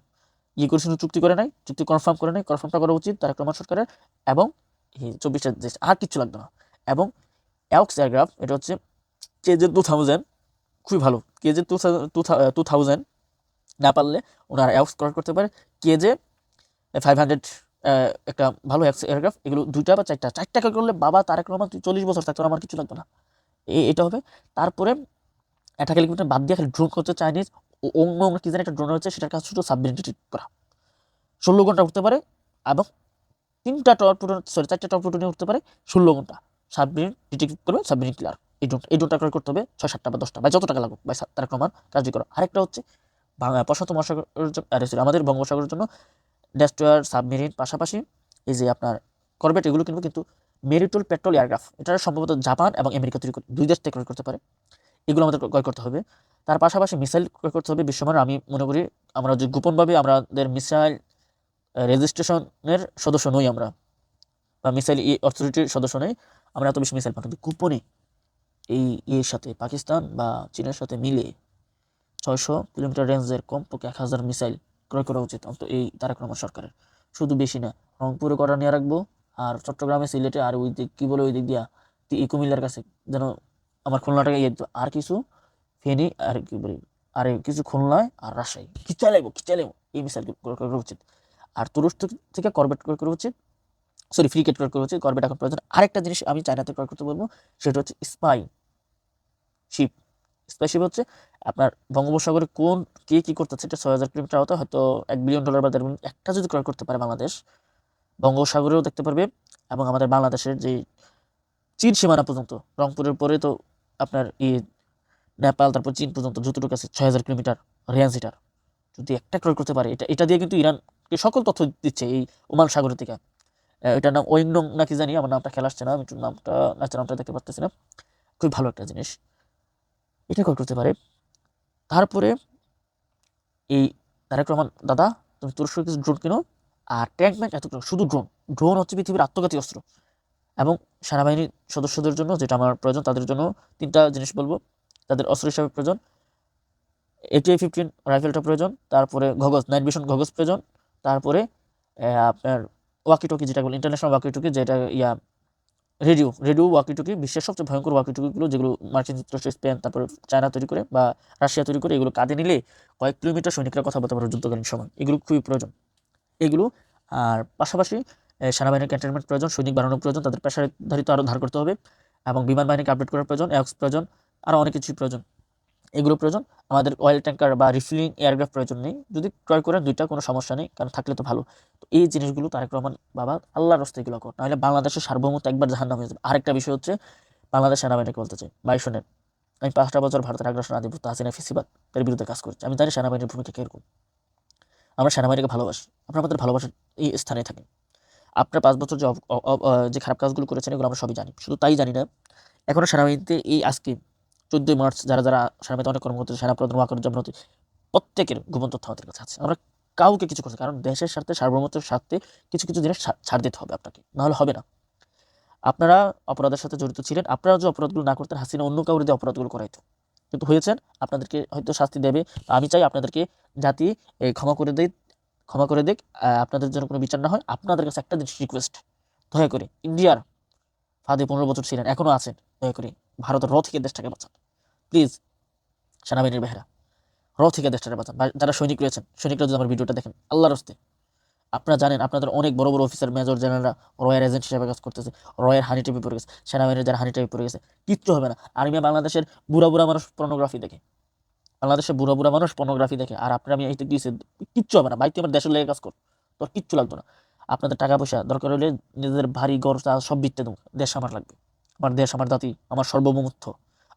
করেছিল, চুক্তি করে নাই, চুক্তি কনফার্মটা করা উচিত তারেক রহমান সরকারের। এবং এই 24টা আর কিচ্ছু লাগবে না। এবং অ্যাওক্স এয়ারক্রাফট, এটা হচ্ছে KJ-2000, খুবই ভালো। KJ-2000 না পারলে ওনারা অ্যাওক্স করতে পারে। KJ-500 একটা ভালো এয়ারক্রাফট, এগুলো 2টা বা 4টা করলে বাবা তারেক রহমান তুই 40 বছর থাকতো, আমার কিছু লাগবে না, এটা হবে। তারপরে অ্যাটাক হেলিকপ্টার বাদ দিয়ে খালি ড্রোন করতে চাইনিজ অন্য কি জানি একটা ড্রোন হচ্ছে, সেটার কাজ শুধু সাবমেরিন ডিটেক্ট করা, 16 ঘন্টা উঠতে পারে, এবং 4টা টপ প্লুটোনিয়াম উঠতে পারে 16 ঘন্টা। সাবমেরিন ডিটেক্ট করবে, সাবমেরিন ক্লিয়ার। এই ড্রোনটা ক্রয় করতে হবে 6-7টা বা 10টা, বা যত টাকা লাগুক, বা তারেক রহমান কাজই করো। আরেকটা হচ্ছে প্রশান্ত মহাসাগরের জন্য, আমাদের বঙ্গোপসাগরের জন্য ডেস্ট্রয়ার, সাবমেরিন, পাশাপাশি এই যে আপনার করবেট, এগুলো কিনবো। কিন্তু মেরিটোল পেট্রোল এয়ারক্রাফট, এটা সম্ভবত জাপান এবং আমেরিকা তৈরি করে, 2 দেশ থেকে ক্রয় করতে পারে। এগুলো আমাদের ক্রয় করতে হবে। তার পাশাপাশি মিসাইল ক্রয় করতে হবে বিশ্বমানের। আমি মনে করি আমরা যে গোপনভাবে আমাদের মিসাইল রেজিস্ট্রেশনের সদস্য নই আমরা, বা মিসাইল অথরিটির সদস্য নই আমরা, এত বেশি মিসাইল পাঠাবো গোপনে এর সাথে পাকিস্তান বা চীনের সাথে মিলে 600 কিলোমিটার রেঞ্জের কমপক্ষে 1000 মিসাইল ক্রয় করা উচিত এই তারেক রহমান সরকারের। শুধু বেশি না, রংপুরে কটা নিয়ে রাখবো, আর চট্টগ্রামে, সিলেটে, আর ওই দিক কী বলে ওই দিক দিয়া কুমিল্লার কাছে যেন আমার খুলনাটাকে আর কিছু ফেনী, আর কি বলি, আর কিছু খুলনায়, আর রাজশাহী, কি চালাইবো এই মিসাইল ক্রয় করা উচিত। আর তুরস্ক থেকে করবেট ক্রয় করা উচিত, ফ্রিগেট ক্রয় করা উচিত। করবেট এখন প্রয়োজন। আরেকটা জিনিস আমি চায়নাতে ক্রয় করতে বলবো, সেটা হচ্ছে শিপ। স্পাইশিপ হচ্ছে আপনার বঙ্গোপসাগরে কি করতেছে, এটা 6000 কিলোমিটার আওতা, হয়তো $1 বিলিয়ন বা $1.5 বিলিয়ন, একটা যদি ক্রয় করতে পারে বাংলাদেশ, বঙ্গোপসাগরেও দেখতে পারবে, এবং আমাদের বাংলাদেশের যে চীন সীমানা পর্যন্ত, রংপুরের পরে তো আপনার নেপাল, তারপর চীন পর্যন্ত যতটুকু আছে 6000 কিলোমিটার রেঞ্জ, এটার যদি একটা ক্রয় করতে পারে, এটা দিয়ে কিন্তু ইরানকে সকল তথ্য দিচ্ছে এই ওমান সাগর থেকে। এটার নাম ওয়েংডং নাকি জানি, আমার নামটা খেয়াল আসছে না, আমি একটু নামটা দেখতে পারতেছি না। খুব ভালো একটা জিনিস, এটা ক্রয় করতে পারে। তারপরে এই তারেক রহমান দাদা, তুমি তুরস্কের কিছু ড্রোন কিনো, আর ট্যাঙ্ক ম্যাঙ্ক এত শুধু ড্রোন হচ্ছে পৃথিবীর আত্মঘাতী অস্ত্র। এবং সেনাবাহিনীর সদস্যদের জন্য যেটা আমার প্রয়োজন, তাদের জন্য 3টা জিনিস বলবো তাদের অস্ত্র হিসাবে প্রয়োজন। AT-15 রাইফেলটা প্রয়োজন, তারপরে নাইট ভিশন গগলস প্রয়োজন, তারপরে আপনার ওয়াকিটকি, যেটা বলে ইন্টারন্যাশনাল ওয়াকিটকি, যেটা রেডিও ওয়াকিটকি, বিশ্বের সবচেয়ে ভয়ঙ্কর ওয়াকিটকিগুলো, যেগুলো মার্কিন যুক্তরাষ্ট্র, স্পেন, তারপরে চায়না তৈরি করে, বা রাশিয়া তৈরি করে, এগুলো কাঁধে নিলে কয়েক কিলোমিটার সৈনিকরা কথা বলতে পারে যুদ্ধকালীন সময়। এগুলো খুবই প্রয়োজন এগুলো। আর পাশাপাশি সেনাবাহিনীর ক্যান্টনমেন্ট প্রয়োজন, সৈনিক বাড়ানোর প্রয়োজন, তাদের পেশাদারিত্ব আরও ধার করতে হবে, এবং বিমান বাহিনীকে আপডেট করার প্রয়োজন, প্রয়োজন, আরও অনেক কিছুই প্রয়োজন। এগুলো প্রয়োজন। আমাদের অয়েল ট্যাঙ্কার বা রিফিলিং এয়ারক্রাফট প্রয়োজন নেই, যদি ক্রয় করেন 2টা, কোনো সমস্যা নেই, কারণ থাকলে তো ভালো। তো এই জিনিসগুলো তারেক রহমান বাবা আল্লাহর রাস্তায় এগুলো কর, নাহলে বাংলাদেশের সার্বভৌমত্ব একবার জাহান্নাম হয়ে যাবে। আরেকটা বিষয় হচ্ছে, বাংলাদেশ সেনাবাহিনীকে বলতে চাই, ভাই শোনেন, আমি 5টা বছর ভারতের আগ্রাসন, আধিপত্য, হাসিনা, ফেসিবাদের বিরুদ্ধে কাজ করছি। আমি জানি সেনাবাহিনীর ভূমিকা কীরকম। আমরা সেনাবাহিনীকে ভালোবাসি, আপনার আমাদের ভালোবাসার এই স্থানে থাকেন। আপনার 5 বছর যে খারাপ কাজগুলো করেছেন, এগুলো আমরা সবই জানি। শুধু তাই জানি না, এখনও সেনাবাহিনীতে এই আজকে 14ই মার্চ যারা সেনাবাহিনীতে অনেক কর্মকর্তা, সেনাপ্রধান, ওয়াকারুজ্জামান, প্রত্যেকের গোপন তথ্য আমাদের কাছে আছে। আমরা কাউকে কিছু করছি, কারণ দেশের স্বার্থে, সার্বভৌমত্বের স্বার্থে কিছু জিনিস ছাড় দিতে হবে আপনাকে, নাহলে হবে না। আপনারা অপরাধের সাথে জড়িত ছিলেন, আপনারা যে অপরাধগুলো না করতেন, হাসিনা অন্য কাউরে দিয়ে অপরাধগুলো করাইতো, কিন্তু হয়েছেন, আপনাদেরকে হয়তো শাস্তি দেবে। আমি চাই আপনাদেরকে জাতি ক্ষমা করে দিক, আপনাদের জন্য কোনো বিচার না হয়। আপনাদের কাছে একটা জিনিস রিকোয়েস্ট, দয়া করে ইন্ডিয়ার ফাঁদে 15 বছর ছিলেন, এখনও আছেন, দয়া করে ভারতের থেকে দেশটাকে বাঁচান প্লিজ। সেনাবাহিনীর বেহরা থেকে দেশটাকে বাঁচান। যারা সৈনিক রয়েছেন, সৈনিকরা যদি আমার ভিডিওটা দেখেন, আল্লাহর হস্তে, আপনারা জানেন আপনাদের অনেক বড় বড় অফিসার, মেজর জেনারেলরা রয়ের এজেন্ট হিসেবে কাজ করতেছে, রয়ের হানি টিপে পড়ে গেছে, সেনাবাহিনীর যারা হানি টিপে পড়ে গেছে, কিচ্ছু হবে না। আর্মি বাংলাদেশের বুড়া মানুষ পর্নোগ্রাফি দেখে, আর আপনারা আমি এইতে দিয়েছি, কিচ্ছু হবে না ভাই, তুই আমার দেশের লেগে কাজ কর, তোর কিচ্ছু লাগতো না। আপনাদের টাকা পয়সা দরকার হলে নিজেদের ভারী গড় সব বিকতে দেবো, দেশ আমার লাগবে। আমার দেশ, আমার জাতি, আমার সার্বভৌমত্ব,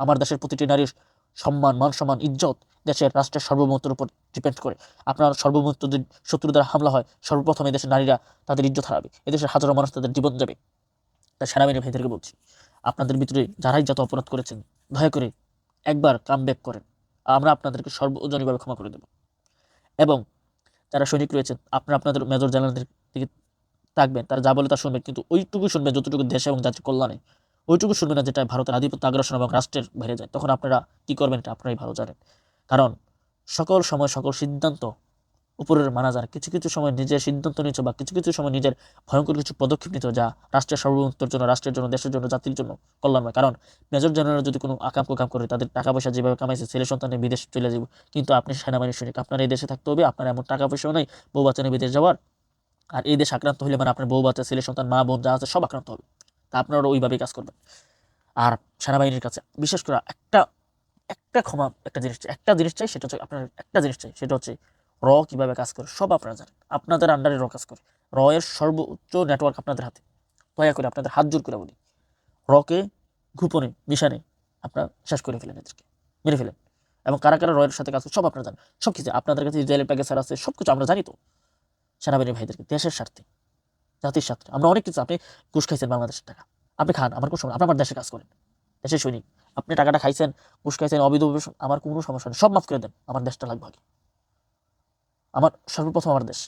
আমার দেশের প্রতিটি নারীর সম্মান, মান সম্মান, ইজ্জত দেশের, রাষ্ট্রের সার্বভৌমত্বের উপর ডিপেন্ড করে। আপনার সার্বভৌমত্ব যদি শত্রু দ্বারা হামলা হয়, সর্বপ্রথম এদেশের নারীরা তাদের ইজ্জত হারাবে, এদেশের হাজারো মানুষ তাদের জীবন যাবে। তাই সেনাবাহিনী ভাইদেরকে বলছি, আপনাদের ভিতরে যারাই যত অপরাধ করেছেন, দয়া করে একবার কাম ব্যাক করেন, আমরা আপনাদেরকে সর্বজনীনভাবে ক্ষমা করে দেব। এবং যারা সৈনিক রয়েছেন, আপনাদের মেজর জেনারেলদের দিকে থাকবেন, তারা যা বলে তা শুনবেন, কিন্তু ওইটুকু শুনবেন যতটুকু দেশ এবং জাতির কল্যাণে, ওইটুকু শুনবেন না যেটা ভারতের আধিপত্য, আগ্রাসন এবং রাষ্ট্রের বাইরে যায়। তখন আপনারা কি করবেন এটা আপনারাই ভালো জানেন। কারণ সকল সময় সকল সিদ্ধান্ত উপরের মানা যায়, কিছু সময় নিজের সিদ্ধান্ত নিচ্ছে, বা কিছু সময় নিজের ভয়ঙ্কর কিছু পদক্ষেপ নিতে, যা রাষ্ট্রের সার্বভৌমত্বের জন্য, রাষ্ট্রের জন্য, দেশের জন্য, জাতির জন্য কল্যাণময়। কারণ মেজর জেনারেল যদি কোনো আকাম কুকাম করে, তাদের টাকা পয়সা যেভাবে কামাইছে, ছেলে সন্তানে বিদেশ চলে যাবে, কিন্তু আপনি সেনাবাহিনীর সৈনিক, আপনার এই দেশে থাকতে হবে, আপনার এমন টাকা পয়সাও নেই বউ বাচ্চা নিয়ে বিদেশ যাওয়ার। আর এই দেশ আক্রান্ত হলে মানে আপনার বউ বাচ্চা, ছেলে সন্তান, মা বোন যা আছে সব আক্রান্ত হবে। তা আপনারা ওইভাবেই কাজ করবেন। আর সেনাবাহিনীর কাছে বিশেষ করে একটা জিনিস চাই, সেটা হচ্ছে আপনার একটা জিনিস চাই, সেটা হচ্ছে র কীভাবে কাজ করে সব আপনারা জানেন, আপনাদের আন্ডারে র কাজ করে। র এর সর্বোচ্চ নেটওয়ার্ক আপনাদের হাতে। দয়া করে আপনাদের হাত জোর করে বলি, রকে গোপনে মিশানে আপনারা শেষ করে ফেলেন, এদেরকে মেরে ফেলেন। এবং কারা কারা রয়ের সাথে কাজ করে সব আপনারা জানেন, সব কিছু আপনাদের কাছে ইসরায়েলের প্যাকেজ আছে, সব কিছু আমরা জানি তো। সেনাবাহিনী ভাইদেরকে দেশের স্বার্থে, জাতির স্বার্থে আমরা অনেক কিছু, আপনি ঘুষ খাইছেন বাংলাদেশের টাকা, আপনি খান, আমার কোনো সমস্যা, আপনি আমার দেশে কাজ করেন, দেশের সৈনিক, আপনি টাকাটা খাইছেন, ঘুষ খাইছেন, অবৈধ, আমার কোনো সমস্যা নেই, সব মাফ করে দেন, আমার দেশটা লাগবে আগে, আমার সর্বপ্রথম আমার দেশ।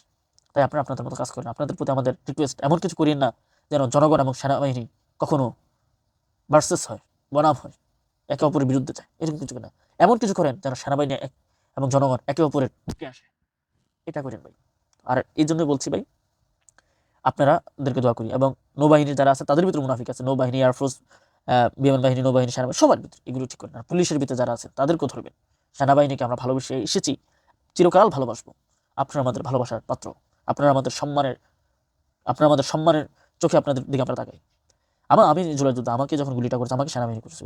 তাই আপনারা আপনাদের মতো কাজ করেন। আপনাদের প্রতি আমাদের রিকোয়েস্ট, এমন কিছু করিয়েন না যেন জনগণ এবং সেনাবাহিনী কখনো ভার্সেস হয়, বনাম হয়, একে অপরের বিরুদ্ধে যায়, এরকম কিছু না। এমন কিছু করেন যেন সেনাবাহিনী এবং জনগণ একে অপরের বুকে আসে, এটা করেন ভাই। আর এই জন্য বলছি ভাই, আপনারাদেরকে দোয়া করি। এবং নৌবাহিনীর যারা আছে তাদের ভিতরে মুনাফিক আছে, নৌবাহিনী, এয়ারফোর্স, বিমান বাহিনী, নৌবাহিনী, সেনাবাহিনী, সবার ভিতরে এগুলো ঠিক করেন। আর পুলিশের ভিতরে যারা আছে তাদেরকেও ধরবেন। সেনাবাহিনীকে আমরা ভালোবেসে এসেছি, চিরকাল ভালোবাসবো। আপনারা আমাদের ভালোবাসার পাত্র, আপনারা আমাদের সম্মানের চোখে আপনাদের দিকে আমরা তাকাই। আমি জুলাই যুদ্ধ, আমাকে যখন গুলিটা করেছে আমাকে সেনাবাহিনী করেছে,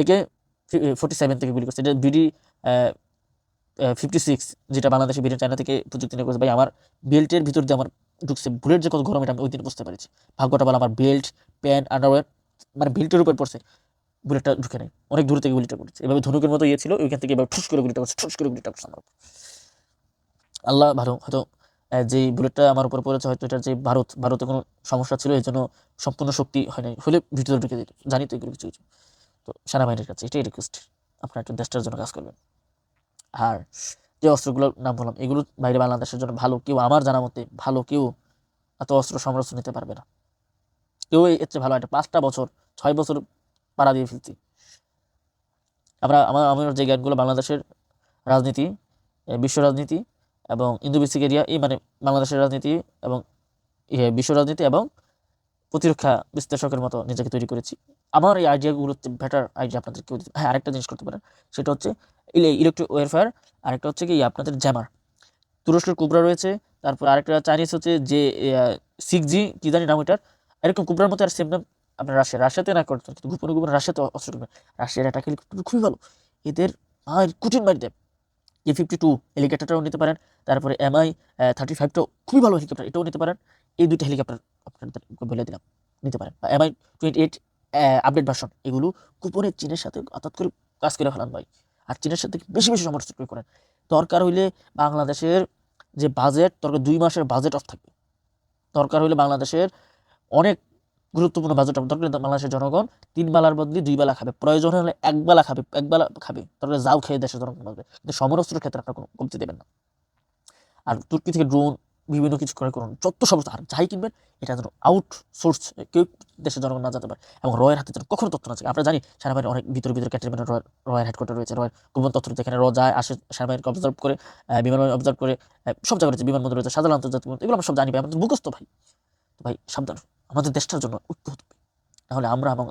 একে 47 থেকে গুলি করছে, এটা বিডি 56, যেটা বাংলাদেশে বিডি চায়না থেকে প্রযুক্তি নিয়ে করেছে। ভাই আমার বেল্টের ভিতর দিয়ে আমার ঢুকছে, বুলেট যে কত গরম এটা আমি ওই দিন বুঝতে পেরেছি। ভাগ্যটা বলে আমার বেল্ট, প্যান্ট, আন্ডারওয়্যার মানে বেল্টের উপর পড়ছে, বুলেটটা ঢুকে নেই, অনেক দূর থেকে গুলিটা করেছে। এভাবে ধনুকের মতো ছিল, ওইখান থেকে এবার ঠুস করে গুলিটা করছে, ঠুস করে গুলিটা করছে আমার। আল্লাহ ভালো, হয়তো যেই বুলেটটা আমার উপর পড়েছে, হয়তো এটা যে ভারতে কোনো সমস্যা ছিল, এই জন্য সম্পূর্ণ শক্তি হয় নাই, হলে ভিতরে ঢুকে দিত, জানি তো এগুলো কিছু কিছু। তো সেনাবাহিনীর কাছে এটাই রিকোয়েস্ট, আপনারা একটু দেশটার জন্য কাজ করবেন। আর যে অস্ত্রগুলোর নাম বললাম, এগুলো বাইরে বাংলাদেশের জন্য ভালো কেউ, আমার জানা মতে ভালো কেউ এত অস্ত্র সংরক্ষণ নিতে পারবে না, কেউ এর চেয়ে ভালো। একটা 5টা বছর 6 বছর পাড়া দিয়ে ফেলছি আমরা। আমার যে জ্ঞানগুলো বাংলাদেশের রাজনীতি, বিশ্ব রাজনীতি এবং ইন্দো প্যাসিফিক এরিয়া, এই মানে বাংলাদেশের রাজনীতি এবং বিশ্ব রাজনীতি এবং প্রতিরক্ষা বিশ্লেষকের মতো নিজেকে তৈরি করেছি। আমার এই আইডিয়াগুলোতে বেটার আইডিয়া আপনাদের কেউ দিতে। হ্যাঁ, আরেকটা জিনিস করতে পারেন, সেটা হচ্ছে ইলেকট্রিক ওয়ারফেয়ার, আরেকটা হচ্ছে কি আপনাদের জ্যামার। তুরস্কের কুবরা রয়েছে, তারপর আরেকটা চাইনিজ হচ্ছে যে 6G কি জানি নাম ওইটার, এরকম কুবরার মতো আর সেম নাম আপনার রাশিয়াতে না করতেন, কিন্তু গোপনে গোপনে রাশিয়াতে অস্ত্র করবেন। রাশিয়ার একটা হেলিকপ্টার খুবই ভালো, এদের কঠিন মারি দেয়। A52 হেলিকপ্টারটাও নিতে পারেন, তারপরে MI-35টাও খুবই ভালো হেলিকপ্টার, এটাও নিতে পারেন। এই দুইটা হেলিকপ্টার আপনাদের বলে দিলাম, নিতে পারেন। বা MI-28 আপডেট ভার্সন, এগুলো গোপনে চীনের সাথে আতাত করে কাজ করে ফেলান ভাই। আর চীনের সাথে বেশি বেশি সমর্থন করেন। দরকার হইলে বাংলাদেশের যে বাজেট, দরকার 2 মাসের বাজেট অফ থাকবে। দরকার হইলে বাংলাদেশের অনেক গুরুত্বপূর্ণ বাজেট অফ, দরকার বাংলাদেশের জনগণ 3 বেলার বদলে 2 বেলা খাবে, প্রয়োজন হলে 1 বেলা খাবে, 1 বেলা খাবে, দরকার যাও খেয়ে দেশের জনগণ বাঁচবে। কিন্তু সমরাস্ত্রের ক্ষেত্রে আপনার কোনো কমতি দেবেন না। আর তুর্কি থেকে ড্রোন বিভিন্ন কিছু করে করুন, যত সমস্ত, আর যাই কিনবেন এটা যেন আউট সোর্স, কেউ দেশের জনগণ না যেতে পারে, এবং রয়ের হাতে যেন কখনো তথ্য না থাকে। আমরা জানি সেনাবাহিনীর অনেক ভিতরে ভিতরে ক্যান্টনমেন্টে রয়ের হেডকোয়ার্টার রয়েছে, রয়ের গোপন তথ্য, যেখানে যায় আসে, সেনাবাহিনীকে অবজার্ভ করে, বিমান অবজার্ভ করে, সব জায়গায় রয়েছে, বিমানবন্দর রয়েছে, সাধারণ আন্তর্জাতিক বিমান, এগুলো আমরা সব জানি ভাই, আমাদের মুখস্থ ভাই। তো ভাই সাবধান, আমাদের দেশটার জন্য ঐক্য হতে হবে, নাহলে আমরা এবং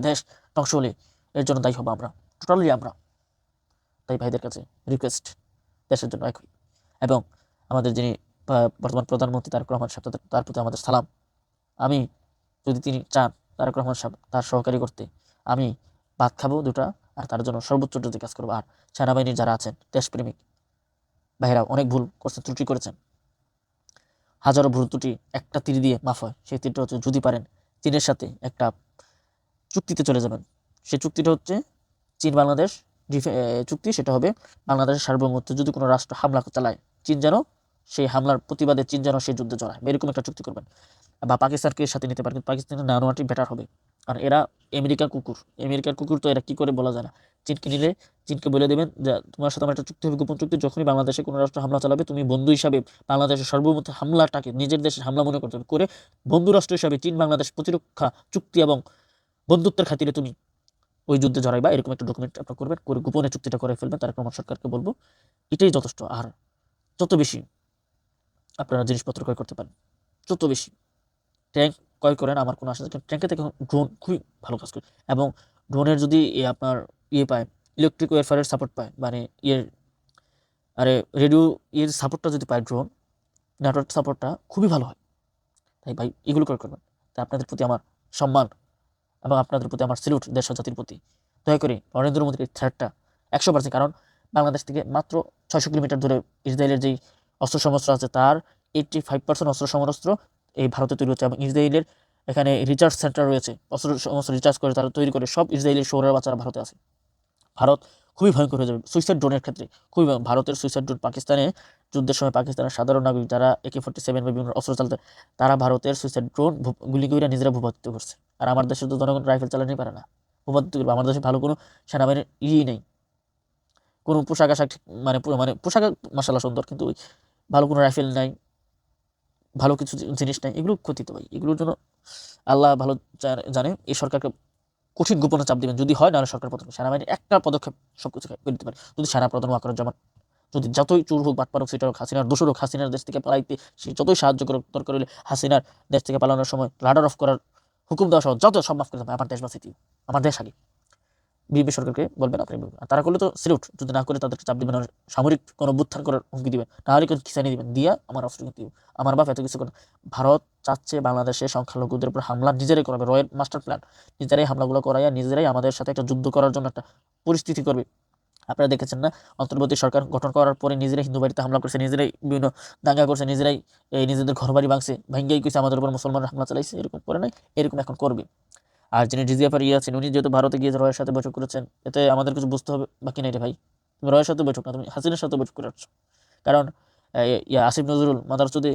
দেশ ধ্বংস হলে এর জন্য দায়ী হবো আমরা, টোটালি আমরা। তাই ভাইদের কাছে রিকোয়েস্ট, দেশের জন্য এক হই। এবং আমাদের যিনি বর্তমান প্রধানমন্ত্রী তারেক রহমান সাহেব, তার প্রতি আমাদের সালাম। আমি যদি তিনি চান তারেক রহমান সাহেব তার সহকারী করতে, আমি ভাত খাবো দুটা, আর তার জন্য সর্বোচ্চ যদি কাজ করবো। আর সেনাবাহিনীর যারা আছেন দেশপ্রেমিক ভাইরা, অনেক ভুল করছেন, ত্রুটি করেছেন, হাজারো ভুল ত্রুটি একটা তীর দিয়ে মাফ হয়। সেই তীরটা হচ্ছে, যদি পারেন চীনের সাথে একটা চুক্তিতে চলে যাবেন। সেই চুক্তিটা হচ্ছে চীন বাংলাদেশ চুক্তি। সেটা হবে বাংলাদেশের সার্বভৌমত্বে যদি কোনো রাষ্ট্র হামলা চালায়, চীন যেন সেই হামলার প্রতিবাদে চীন যেন সেই যুদ্ধে জড়ায়, এরকম একটা চুক্তি করবেন। বা পাকিস্তানকে এর সাথে নিতে পারেন, কিন্তু পাকিস্তানের না নেওয়াটি বেটার হবে। আর এরা আমেরিকার কুকুর, তো এরা কি করে বলা যায় না। চীনকে নিলে চীনকে বলে দেবেন যে তোমার সাথে আমার একটা চুক্তি হবে, গোপন চুক্তি, যখনই বাংলাদেশে কোনো রাষ্ট্র হামলা চালাবে, তুমি বন্ধু হিসাবে বাংলাদেশের সার্বভৌমত্ব হামলাটাকে নিজের দেশের হামলা মনে করতে হবে, করে বন্ধু রাষ্ট্র হিসাবে চীন বাংলাদেশ প্রতিরক্ষা চুক্তি এবং বন্ধুত্বের খাতিরে তুমি ওই যুদ্ধে জড়াইবা, এরকম একটা ডকুমেন্ট আপনার করবেন, করে গোপনে চুক্তিটা করে ফেলবেন। তারেক রহমান সরকারকে বলবো, এটাই যথেষ্ট। আর যত বেশি আপনারা জিনিসপত্র ক্রয় করতে পারেন, যত বেশি ট্যাঙ্ক ক্রয় করেন, আমার কোনো আশা নেই, কারণ ট্যাঙ্কে থেকে ড্রোন খুবই ভালো কাজ করে। এবং ড্রোনের যদি আপনার পায়, ইলেকট্রিক ওয়ারফেয়ারের সাপোর্ট পায়, মানে আরে রেডিও সাপোর্টটা যদি পায়, ড্রোন নেটওয়ার্ক সাপোর্টটা খুবই ভালো হয়। তাই ভাই এগুলো ক্রয় করবেন। তাই আপনাদের প্রতি আমার সম্মান এবং আপনাদের প্রতি আমার স্যালুট, দেশ ও জাতির প্রতি। দয়া করে নরেন্দ্র মোদীর এই থ্রেটটা 100%, কারণ বাংলাদেশ থেকে মাত্র 600 কিলোমিটার দূরে ইসরায়েলের যেই অস্ত্র শস্ত্র আছে তার 85% অস্ত্র সমরাস্ত্র এই ভারতে তৈরি হচ্ছে, এবং ইসরায়েলের এখানে রিচার্জ সেন্টার রয়েছে, অস্ত্র সমস্ত রিচার্জ করে তারা তৈরি করে, সব ইসরায়েলের শহরের বাচ্চারা ভারতে আছে। ভারত খুবই ভয়ঙ্কর হয়ে যাবে সুইসাইড ড্রোনের ক্ষেত্রে, খুবই ভারতের সুইসাইড ড্রোন পাকিস্তানে যুদ্ধের সময় পাকিস্তানের সাধারণ নাগরিক যারা AK-47 বা বিভিন্ন অস্ত্র চালাতে, তারা ভারতের সুইসাইড ড্রোন গুলি করে নিজেরা ভূপাতিত করছে। আর আমার দেশে তো জনগণ রাইফেল চালানোই পারে না, ভূপাতিত করবে। আমার দেশে ভালো কোনো সেনাবাহিনীর নেই, কোনো পোশাক আশাক মানে মানে পোশাক মাসাল্লাহ সুন্দর, কিন্তু ওই ভালো কোনো রাইফেল নাই, ভালো কিছু জিনিস নাই। এগুলো ক্ষতি তো ভাই, এগুলোর জন্য আল্লাহ ভালো জানে। এই সরকারকে কঠিন গোপনে চাপ দিবেন, যদি হয় নাহলে সরকার পতন। সেনাবাহিনীর একটা পদক্ষেপ সবকিছু করে দিতে পারে। যদি সেনা প্রধান ওয়াকারুজ্জামান যদি যতই চুর হোক, বাটপার হোক, সেটা হোক, হাসিনার দোষর হোক, হাসিনার দেশ থেকে পালাইতে সে যতই সাহায্য করুক, দরকার হলে হাসিনার দেশ থেকে পালানোর সময় রাডার অফ করার হুকুম দেওয়া সহ যত সব মাফ করে দেবে। আমার দেশ বাঁচিতে, আমার দেশ আগে। বিএনপি সরকারকে বলবেন আপনি বলবেন, আর তারা করলে তো সিলিউট, যদি না করে তাদেরকে চাপ দিবেন, সামরিক কোনো অভ্যুত্থান করার হুমকি দিবেন, না হলে কিসানি দিবেন, দিয়া আমার অস্ত্র কিনতে দিব। আমার বাপ এত কিছু করে। ভারত চাচ্ছে বাংলাদেশে সংখ্যালঘুদের উপর হামলা নিজেরাই করবে, রয়ের মাস্টার প্ল্যান, নিজেরাই হামলাগুলো করাইয়া নিজেরাই আমাদের সাথে একটা যুদ্ধ করার জন্য একটা পরিস্থিতি করবে। আপনারা দেখেছেন না, অন্তর্বর্তী সরকার গঠন করার পরে নিজেরাই হিন্দু বাড়িতে হামলা করছে, নিজেরাই বিভিন্ন দাঙ্গা করছে, নিজেরাই এই নিজেদের ঘর বাড়ি ভাঙছে, ভাঙ্গিয়াই কইছে আমাদের উপর মুসলমান হামলা চালাইছে। এরকম করে নাই, এরকম এখন করবে। আর যিনি ডিজিএফআর আছেন, উনি যেহেতু ভারতে গিয়ে রয়ের সাথে বৈঠক করেছেন, এতে আমাদের কিছু বুঝতে হবে বাকি নাই রে ভাই। তুমি রয়ের সাথে বৈঠক না, তুমি হাসিনার সাথে বৈঠক করে আসছো। কারণ আসিফ নজরুল মাদারচৌধুরী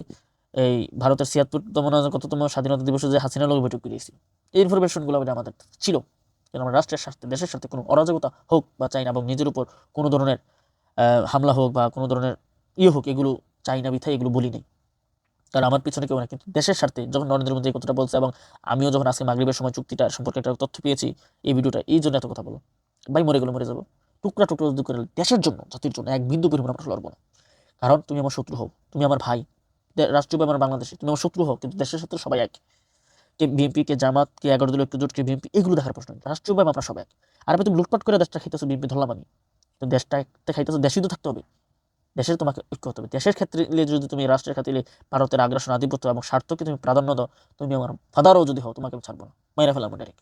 এই ভারতের ৭৬তম না কততম স্বাধীনতা দিবসে যে হাসিনার লোক বৈঠক করিয়েছি, এই ইনফরমেশনগুলো আমাদের ছিল। যেন আমরা রাষ্ট্রের স্বার্থে, দেশের সাথে কোনো অরাজকতা হোক বা চাই না, এবং নিজের উপর কোনো ধরনের হামলা হোক বা কোনো ধরনের হোক, এগুলো চাই না, বিথায় এগুলো বলি নেই। কারণ আমার পিছনে কেউ না, কিন্তু দেশের স্বার্থে যখন নরেন্দ্র মোদী এই কথাটা বলছে, এবং আমিও যখন আজকে মাগরিবের সময় চুক্তিটা সম্পর্কে একটা তথ্য পেয়েছি, এই ভিডিওটা এই জন্য এত কথা বলো। ভাই মরে গেলো মরে যাবো, টুকরা টুকরা যদি করে দেশের জন্য, জাতির জন্য এক বিন্দু পরিমাণ আমরা লড়বো না। কারণ তুমি আমার শত্রু হও, তুমি আমার ভাই, রাষ্ট্রীয় আমার বাংলাদেশে তুমি আমার শত্রু হও, কিন্তু দেশের সাথে সবাই এক। কে বিএনপি, কে জামাত, কে 11 দলীয় একটু জোট, কে বিএনপি, এগুলো দেখার প্রশ্ন নেই। রাষ্ট্রীয় আমরা সবাই এক। আর তুমি লুটপাট করে দেশটা খাইতেছো, বিএনপি ধরলাম আমি, তো দেশটা খাইতেছো, দেশই তো থাকতে হবে। দেশের তোমাকে ঐক্য হতে হবে। দেশের ক্ষেত্রে যদি তুমি রাষ্ট্রের ক্ষেত্রে ভারতের আগ্রাসন, আধিপত্য এবং স্বার্থকে তুমি প্রাধান্য দাও, তুমি আমার ফাদারও যদি হও, তোমাকে আমি ছাড়বো না, মাইরা ফেলাম ডাইরেক্ট।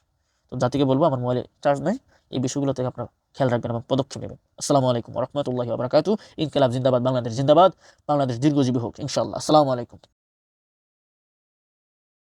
তো জাতিকে বলবো আমার মোবাইলে চার্জ নেই, এই বিষয়গুলো থেকে আপনারা খেয়াল রাখবেন এবং পদক্ষেপ নেবেন। আসসালামু আলাইকুম ওয়া রাহমাতুল্লাহি ওয়া বারাকাতুহু। ইনকিলাব জিন্দাবাদ, বাংলাদেশ জিন্দাবাদ, বাংলাদেশ দীর্ঘজীবী হোক ইনশাআল্লাহ। আসসালামু আলাইকুম।